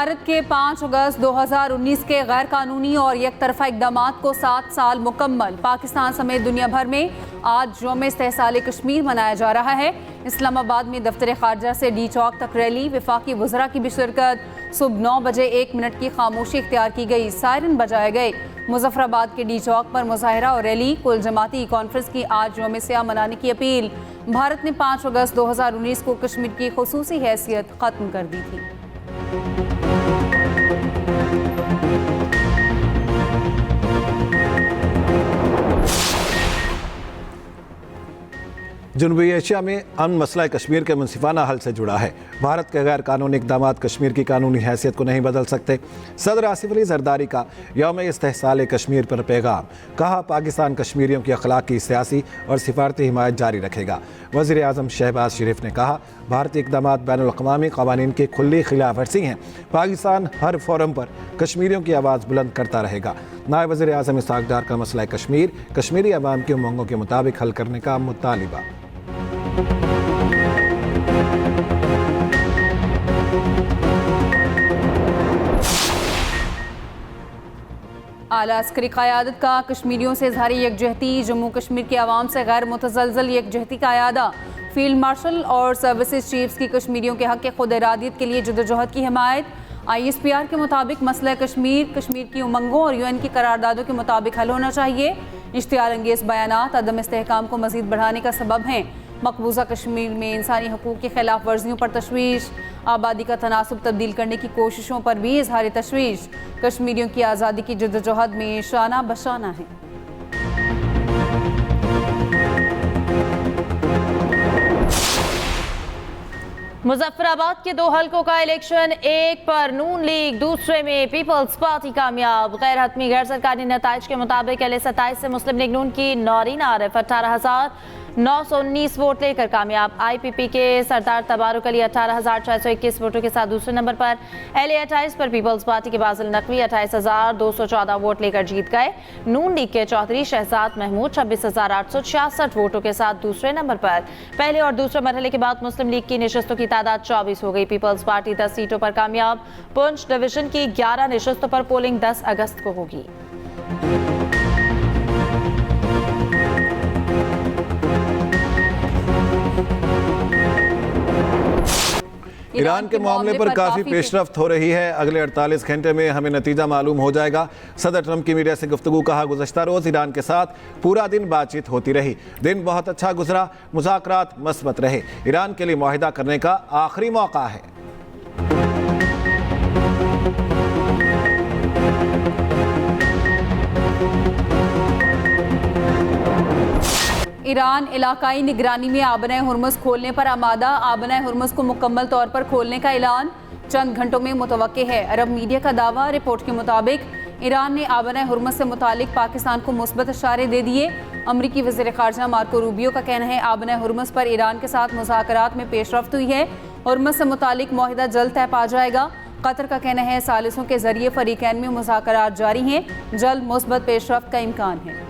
भारत के 5 अगस्त 2019 के गैर कानूनी और एक तरफा इकदामात को 7 साल मुकम्मल। पाकिस्तान समेत दुनिया भर में आज यौम इस्तेहसाल कश्मीर मनाया जा रहा है। इस्लामाबाद में दफ्तर खारजा से डी चौक तक रैली, वफाकी वज़रा की भी शिरकत। सुबह 9 बजे 1 मिनट की खामोशी इख्तियार की गई, सायरन बजाए गए। मुजफ्फराबाद के डी चौक पर मुजाहिरा और रैली। कुल जमाती कॉन्फ्रेंस की आज यौम सियाह मनाने की अपील। भारत ने 5 अगस्त 2019 को कश्मीर की खुसूसी हैसियत ख़त्म कर दी थी। जनूबी एशिया में अमन मसला कश्मीर के मुनसिफाना हल से जुड़ा है। भारत के गैर कानूनी इक़दामात कश्मीर की कानूनी हैसियत को नहीं बदल सकते। सदर आसिफ अली जरदारी का यौम इस्तेहसाल कश्मीर पर पैगाम। कहा, पाकिस्तान कश्मीरियों की अखलाकी, सियासी और सिफारती हिमायत जारी रखेगा। वज़ीर आज़म शहबाज शरीफ ने कहा, भारतीय इक़दामात बैनुल-अक़वामी क़वानीन की खुली खिलाफ वर्जी हैं। पाकिस्तान हर फोरम पर कश्मीरियों की आवाज़ बुलंद करता रहेगा। नायब वज़ीर आज़म इसहाक़ डार का मसला कश्मीर कश्मीरी अवाम की उमंगों के मुताबिक हल करने का मुतालिबा। आला अस्करी क़यादत का कश्मीरियों से इज़हार यकजहती। जम्मू कश्मीर के अवाम से गैर मुतज़लज़ल यकजहती का अयादा। फील्ड मार्शल और सर्विसेज चीफ्स की कश्मीरियों के हक़ खुद इरादियत के लिए जद्दोजहद की हिमायत। ISPR के मुताबिक मसला कश्मीर की उमंगों और UN की करारदादों के मुताबिक हल होना चाहिए। इश्तियाल अंगेज़ बयानात अदम इस्तेहकाम को मज़ीद बढ़ाने का सबब हैं। मकबूजा कश्मीर में इंसानी हकूक़ की खिलाफ वर्जियों पर तशवीश। आबादी का तनासुब तब्दील करने की कोशिशों पर भी इज़हार तशवीश। कश्मीरियों की आज़ादी की जद्दोजहद में शाना बशाना है। मुजफ्फराबाद के 2 हलकों का इलेक्शन, एक पर नून लीग, दूसरे में पीपल्स पार्टी कामयाब। गैर हतमी गैर सरकारी नताइज के मुताबिक LA-27 से मुस्लिम लीग नून की नौरीन आरिफ 18,919 वोट लेकर कामयाब। IPP के सरदार तबारुक अली 18,621 वोटों के साथ दूसरे नंबर पर। LA-28 पर पीपल्स पार्टी के बाजिल नकवी 28,214 वोट लेकर जीत गए। नून लीग के चौधरी शहजाद महमूद 26,866 वोटों के साथ दूसरे नंबर पर। पहले और दूसरे मरहले के बाद मुस्लिम लीग की नशस्तों की तादाद 24 हो गई। पीपल्स पार्टी 10 सीटों पर कामयाब। पुंछ डिवीजन की 11 नशस्तों पर पोलिंग 10 अगस्त को होगी। ईरान के मामले पर काफ़ी पेशरफ्त हो रही है। अगले 48 घंटे में हमें नतीजा मालूम हो जाएगा। सदर ट्रंप की मीडिया से गुफ्तगू। कहा, गुज़श्ता रोज़ ईरान के साथ पूरा दिन बातचीत होती रही, दिन बहुत अच्छा गुजरा, मुज़ाकरात मस्बत रहे। ईरान के लिए मुआहिदा करने का आखिरी मौका है। ईरान इलाकाई निगरानी में आबना हुर्मुज़ खोलने पर आमादा। आबना हुर्मुज़ को मुकम्मल तौर पर खोलने का ऐलान चंद घंटों में मुतवक्के है। अरब मीडिया का दावा। रिपोर्ट के मुताबिक ईरान ने आबना हुर्मुज़ से मुतालिक पाकिस्तान को मुस्बत इशारे दे दिए। अमरीकी वज़ीर ख़ारजा मार्को रूबियो का कहना है, आबना हुर्मुज़ पर ईरान के साथ मुज़ाकरात में पेशरफ्त हुई है। हुर्मुज़ से मुतालिक मुआहिदा जल्द तय पा जाएगा। कतर का कहना है, सालिसों के जरिए फ़रीक़ैन में मुज़ाकरात जारी हैं, जल्द मुस्बत पेशरफ्त का इम्कान है।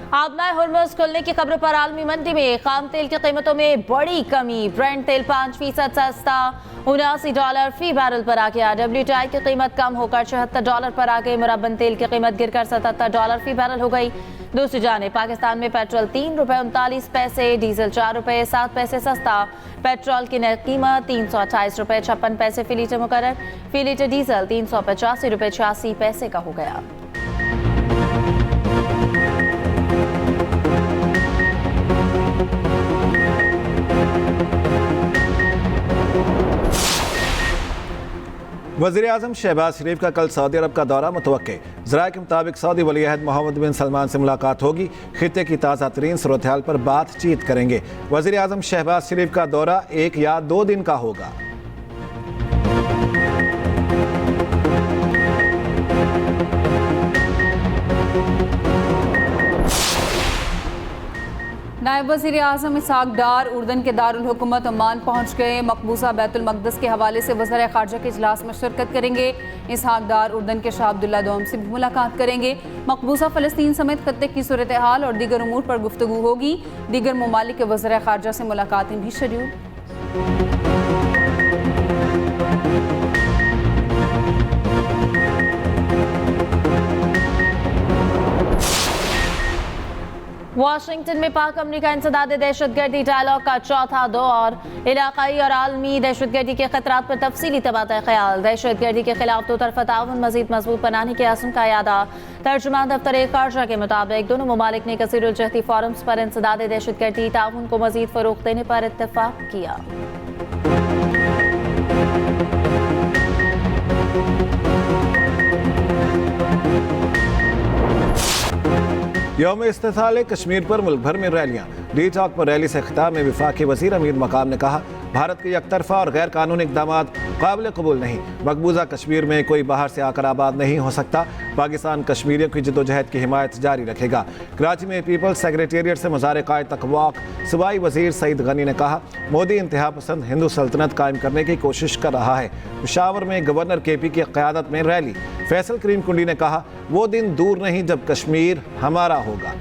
आबना हुर्मुज़ खुलने की खबर पर आलमी मंडी में खाम तेल की कीमतों में बड़ी कमी। ब्रेंट तेल 5% सस्ता $79 फी बैरल पर आ गया। WTI की कीमत कम होकर $76 पर आ गई। मुरब्बन तेल की कीमत गिरकर $77 फी बैरल हो गई। दूसरी जाने पाकिस्तान में पेट्रोल ₹3.39, डीजल ₹4.07 सस्ता। पेट्रोल की नई कीमत ₹328.56 फी लीटर मुकर्रर। फी लीटर डीजल ₹385.86 का हो गया। वज़ीर आज़म शहबाज शरीफ का कल सऊदी अरब का दौरा मुतवक्के। ज़राए के मुताबिक सऊदी वली अहद मोहम्मद बिन सलमान से मुलाकात होगी। खित्ते की ताज़ा तरीन सूरत हाल पर बातचीत करेंगे। वज़ीर आज़म शहबाज शरीफ का दौरा 1 या 2 दिन का होगा। नायब नायब वज़ीर आज़म इसहाक डार उर्दन के दारुल हुकूमत ओमान पहुँच गए। मकबूजा बैतुल मक़दस के हवाले से वज़ीर ख़ारजा के इजलास में शिरकत करेंगे। इसहाक डार उर्दन के शाह अब्दुल्ला दोम से भी मुलाकात करेंगे। मकबूजा फ़लस्तीन समेत खत्ते की सूरत हाल और दीगर उमूर पर गुफ्तगू होगी। दीगर ममालिक के वज़ीर ख़ारजा से मुलाकातें भी शेड्यूल। वाशिंगटन में पाक अमरीका इंसदाद दहशतगर्दी डायलॉग का चौथा दौर। इलाकाई और आलमी दहशतगर्दी के खतरात पर तफसीली तबादला ख्याल। दहशतगर्दी के खिलाफ दो तरफा ताउन मजीद मजबूत बनाने के आज़म का यादा। तर्जुमान दफ्तर ख़ारजा के मुताबिक दोनों ममालिक ने कसीरुल-जहती फोरम्स पर इंसदाद दहशतगर्दी ताउन को मजीद फ़रोग़ देने पर इत्तफाक किया। यौम इस्तिसाल कश्मीर पर मुल्क भर में रैलियां। डी टॉक पर रैली से खिताब में वफाकी वज़ीर अमीर मकाम ने कहा, भारत के यकतरफा और गैर कानूनी इक़दाम काबिल कबूल नहीं। मकबूजा कश्मीर में कोई बाहर से आकर आबाद नहीं हो सकता। पाकिस्तान कश्मीरियों की जद्दोजहद की हिमायत जारी रखेगा। कराची में पीपल्स सेक्रेटेरिएट से मुज़ाहरे कायद तक वॉक। सूबाई वज़ीर सईद गनी ने कहा, मोदी इंतहा पसंद हिंदू सल्तनत कायम करने की कोशिश कर रहा है। पेशावर में गवर्नर KP की क़यादत में रैली। फैसल करीम कुंडी ने कहा, वो दिन दूर नहीं जब कश्मीर हमारा होगा।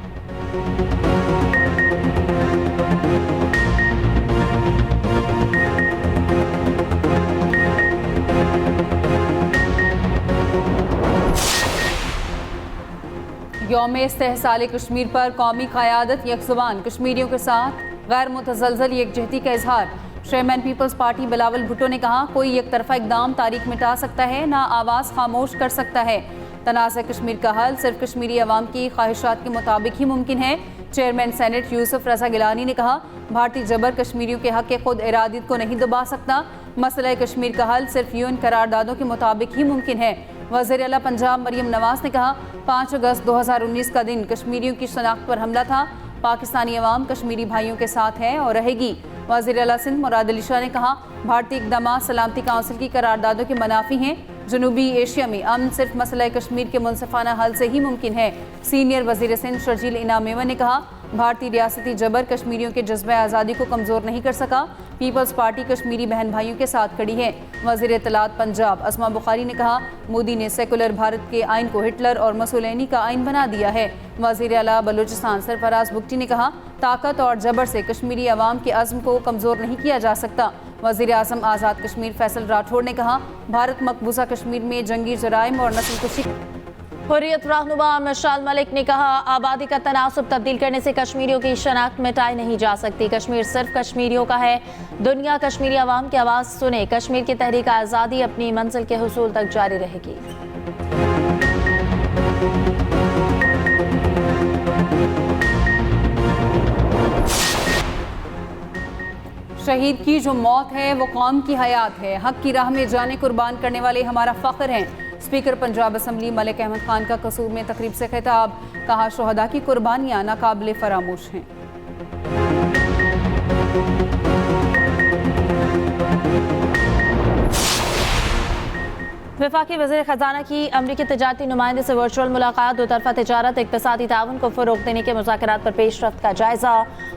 यौम इस्तेहसाल कश्मीर पर कौमी क़यादत यकज़ुबान कश्मीरियों के साथ गैर मुतज़लज़ल यकजहती का इजहार। Chairman Peoples Party Bilawal Bhutto ने कहा, कोई एक तरफा इकदाम तारीख मिटा सकता है ना आवाज़ खामोश कर सकता है। तनाज़ा कश्मीर का हल सिर्फ कश्मीरी अवाम की ख्वाहिशात के मुताबिक ही मुमकिन है। चेयरमैन सेनेट यूसुफ रज़ा गिलानी ने कहा, भारतीय जबर कश्मीरियों के हक़ खुद इरादत को नहीं दबा सकता। मसला कश्मीर का हल सिर्फ यूएन करारदादों के मुताबिक ही मुमकिन है। वज़ीर आला पंजाब मरियम नवाज ने कहा, 5 अगस्त 2019 का दिन कश्मीरियों की शनाख्त पर हमला था। पाकिस्तानी अवाम कश्मीरी भाइयों के साथ है और रहेगी। वज़ीर आला सिंध मुराद अली शाह ने कहा, भारतीय इक़दाम सलामती काउंसिल की करारदादों के मनाफी हैं। जनूबी एशिया में अमन सिर्फ मसला कश्मीर के मुनसिफाना हल से ही मुमकिन है। सीनियर वज़ीर सिंध शर्जील इनाम मेमन ने कहा, भारतीय रियासती जबर कश्मीरियों के जज्बे आज़ादी को कमज़ोर नहीं कर सका। पीपल्स पार्टी कश्मीरी बहन भाइयों के साथ खड़ी है। वज़ीर इत्तलात पंजाब अस्मा बुखारी ने कहा, मोदी ने सेकुलर भारत के आइन को हिटलर और मुसोलिनी का आइन बना दिया है। वज़ीर आला बलूचिस्तान सरफराज बुगटी ने कहा, ताकत और जबर से कश्मीरी अवाम के अज़्म को कमज़ोर नहीं किया जा सकता। वज़ीर आज़म आज़ाद कश्मीर फैसल राठौड़ ने कहा, भारत मकबूजा कश्मीर में जंगी जराइम और नस्लकुशी। हुर्रियत रहनुमा मशाल मलिक ने कहा, आबादी का तनासुब तब्दील करने से कश्मीरियों की शनाख्त मिटाई नहीं जा सकती। कश्मीर सिर्फ कश्मीरियों का है। दुनिया कश्मीरी अवाम की आवाज़ सुने। कश्मीर की तहरीक आज़ादी अपनी मंजिल के हुसूल तक जारी रहेगी। शहीद की जो मौत है वो कौम की हयात है। हक की राह में जाने कुर्बान करने वाले हमारा फ़ख्र हैं। स्पीकर पंजाब असम्बली मलिक अहमद खान का कसूर में तकरीब से खिताब। कहा, शुहदा की कुर्बानियाँ नाकाबिले फरामोश हैं। वफाकी वज़ीर ख़जाना की अमरीकी तजारती नुमाइंदे से वर्चुअल मुलाकात। दो तरफा तजारत इक़्तिसादी ताउन को फ़रोग़ देने के मुज़ाकरात पर पेशरफ्त का जायज़ा।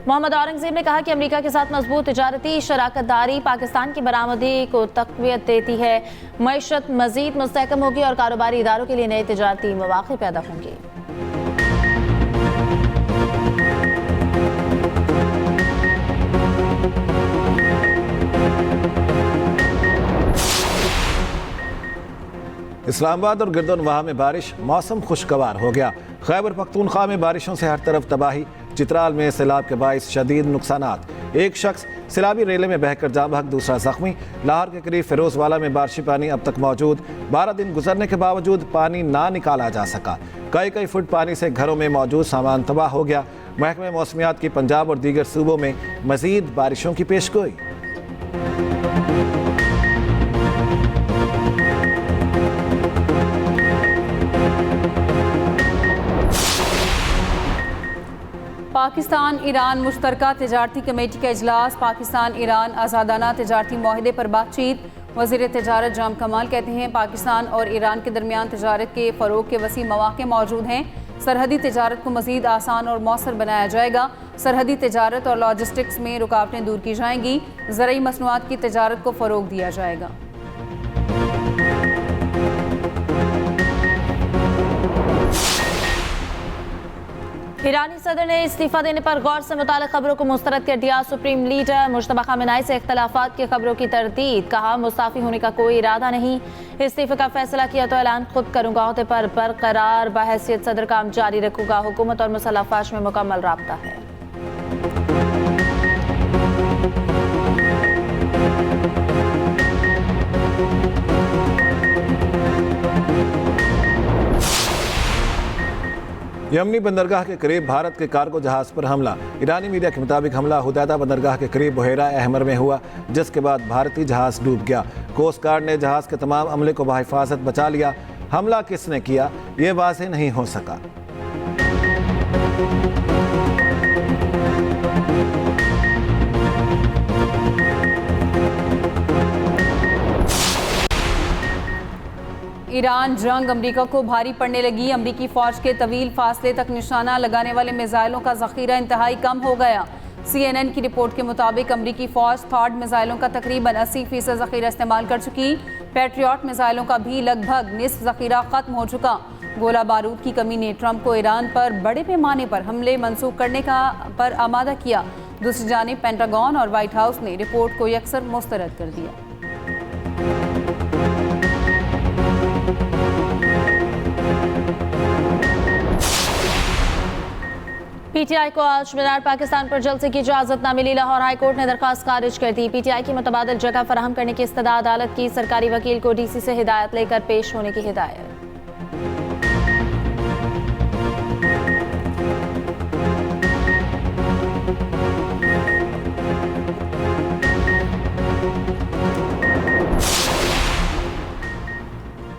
मोहम्मद औरंगज़ेब ने कहा कि अमरीका के साथ मजबूत तजारती शराकतदारी पाकिस्तान की बरामदी को तक़वियत देती है। मईशत मज़ीद मुस्तहकम होगी और कारोबारी इदारों के लिए नए तजारती मौक़े पैदा होंगे। इस्लामाबाद और गिरदोनवाह में बारिश, मौसम खुशगवार हो गया। खैबर पख्तूनख्वा में बारिशों से हर तरफ तबाही। चित्राल में सैलाब के बाइस शदीद नुकसानात। एक शख्स सैलाबी रेले में बहकर जाँ बहक, दूसरा जख्मी। लाहौर के करीब फिरोजवाला में बारिशी पानी अब तक मौजूद। 12 दिन गुजरने के बावजूद पानी ना निकाला जा सका। कई फुट पानी से घरों में मौजूद सामान तबाह हो गया। महकमे मौसमियात की पंजाब और दीगर सूबों में मजीद बारिशों की पेशगोई। पाकिस्तान ईरान मुश्तरका तजारती कमेटी का इजलास। पाकिस्तान ईरान आज़ादाना तजारती मुआहदे पर बातचीत। वज़ीर तजारत जाम कमाल कहते हैं, पाकिस्तान और ईरान के दरमियान तजारत के फ़रोग़ के वसी मौक़े मौजूद हैं। सरहदी तिजारत को मज़ीद आसान और मौसर बनाया जाएगा। सरहदी तिजारत और लॉजिस्टिक्स में रुकावटें दूर की जाएंगी। ज़रूरी मसनूआत की तिजारत को फ़रोग दिया जाएगा। ईरानी सदर ने इस्तीफा देने पर गौर से मुताल्लिक़ खबरों को मुस्तरद कर दिया। सुप्रीम लीडर मुश्तबा खामेनेई से इख्तलाफात की खबरों की तरदीद, कहा मुस्ताफ़ी होने का कोई इरादा नहीं, इस्तीफे का फैसला किया तो ऐलान खुद करूंगा, होते पर बरकरार बहैसियत सदर काम जारी रखूंगा। हुकूमत और मुसल्लह अफ़वाज में मुकम्मल राब्ता है। यमनी बंदरगाह के करीब भारत के कार्गो जहाज पर हमला। ईरानी मीडिया के मुताबिक हमला हुदैदा बंदरगाह के करीब बुहेरा अहमर में हुआ, जिसके बाद भारतीय जहाज डूब गया। कोस्ट गार्ड ने जहाज के तमाम अमले को बहिफाजत बचा लिया। हमला किसने किया, ये वाज़ेह नहीं हो सका। ईरान जंग अमरीका को भारी पड़ने लगी। अमरीकी फौज के तवील फासले तक निशाना लगाने वाले मिसाइलों का जखीरा इंतहाई कम हो गया। CNN की रिपोर्ट के मुताबिक अमरीकी फौज थॉड मिसाइलों का तकरीबन 80% जखीरा इस्तेमाल कर चुकी। पैट्रियट मिसाइलों का भी लगभग निस्फ जखीरा खत्म हो चुका। गोला बारूद की कमी ने ट्रंप को ईरान पर बड़े पैमाने पर हमले मंसूख करने पर आमादा किया। दूसरी जानिब पेंटागन और व्हाइट हाउस ने रिपोर्ट को यकसर मुस्तरद कर दिया। PTI को आज मीनार पाकिस्तान पर जलसे की इजाजत न मिली। लाहौर हाई कोर्ट ने दरख्वास्त खारिज कर दी। PTI की मुतबादिल जगह फराहम करने की इस्तदा अदालत की। सरकारी वकील को DC से हिदायत लेकर पेश होने की हिदायत।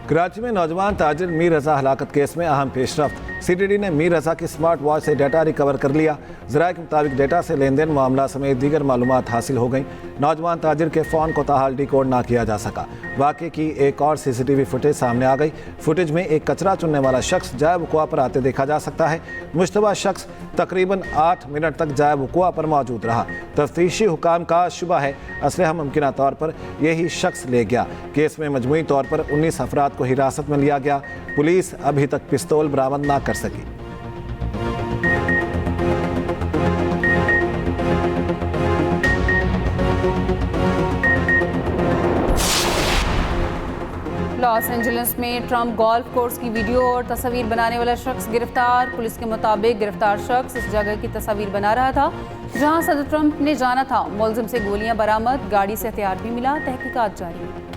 कराची में नौजवान ताजिर मीर रजा हलाकत केस में अहम पेशरफ्त। CTD ने मीर रजा की स्मार्ट वॉच से डाटा रिकवर कर लिया। ज़राए के मुताबिक डाटा से लेन देन मामला समेत दीगर मालूमात हासिल हो गई। नौजवान ताजिर के फ़ोन को ताहाल डिकोड ना किया जा सका। वाक़े की एक और CCTV फुटेज सामने आ गई। फुटेज में एक कचरा चुनने वाला शख्स जाए वक़ुआ पर आते देखा जा सकता है। मुश्तबा शख्स तकरीबन 8 मिनट तक जाए वक़ुआ पर मौजूद रहा। तफ्तीशी हुकाम का शुबा है असलहा मुमकिना तौर पर यही शख्स ले गया। केस में मजमूई तौर पर 19 अफराद को हिरासत में लिया गया। पुलिस अभी तक पिस्तौल बरामद ना कर सकी। लॉस एंजलिस में ट्रंप गोल्फ कोर्स की वीडियो और तस्वीर बनाने वाला शख्स गिरफ्तार। पुलिस के मुताबिक गिरफ्तार शख्स इस जगह की तस्वीर बना रहा था जहां सदर ट्रंप ने जाना था। मुलजिम से गोलियां बरामद, गाड़ी से हथियार भी मिला। तहकीकात जारी है।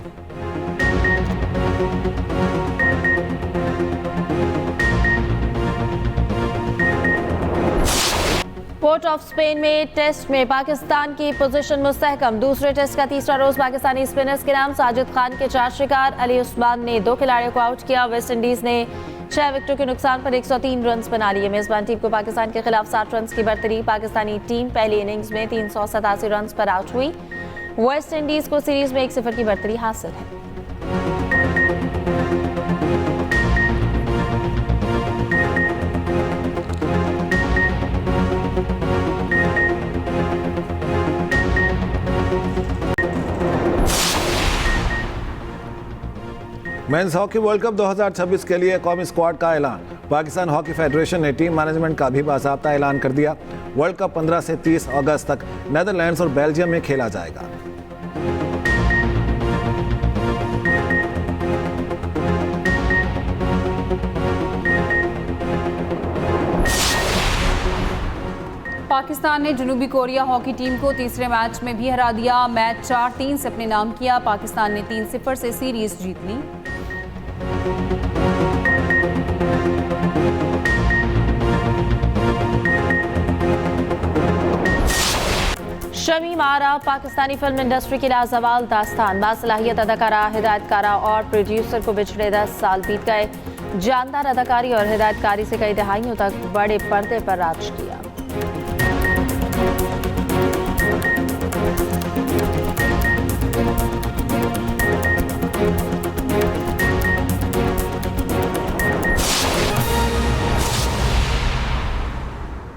पोर्ट ऑफ स्पेन में टेस्ट में पाकिस्तान की पोजीशन मुस्तहकम। दूसरे टेस्ट का तीसरा रोज पाकिस्तानी स्पिनर्स के नाम। साजिद खान के 4 शिकार, अली उस्मान ने 2 खिलाड़ियों को आउट किया। वेस्ट इंडीज ने 6 विकेटों के नुकसान पर 103 रन बना लिए। मेजबान टीम को पाकिस्तान के खिलाफ 60 रन की बरतरी। पाकिस्तानी टीम पहली इनिंग्स में 387 रन पर आउट हुई। वेस्ट इंडीज को सीरीज में 1-0 की बरतरी हासिल है। मेंस हॉकी वर्ल्ड कप 2026 के लिए कौमी स्क्वाड का ऐलान। पाकिस्तान हॉकी फेडरेशन ने टीम मैनेजमेंट का भी बाज़ाब्ता ऐलान कर दिया। वर्ल्ड कप 15 से 30 अगस्त तक नेदरलैंड्स और बेल्जियम में खेला जाएगा। पाकिस्तान ने जनूबी कोरिया हॉकी टीम को तीसरे मैच में भी हरा दिया। मैच 4-3 से अपने नाम किया। पाकिस्तान ने 3-0 से सीरीज जीत ली। शमीम आरा पाकिस्तानी फिल्म इंडस्ट्री की लाजवाल दास्तान। बासलाहियत अदाकारा, हिदायतकारा और प्रोड्यूसर को बिछड़े 10 साल बीत गए। जानदार अदाकारी और हिदायतकारी से कई दहाइयों तक बड़े पर्दे पर राज किया।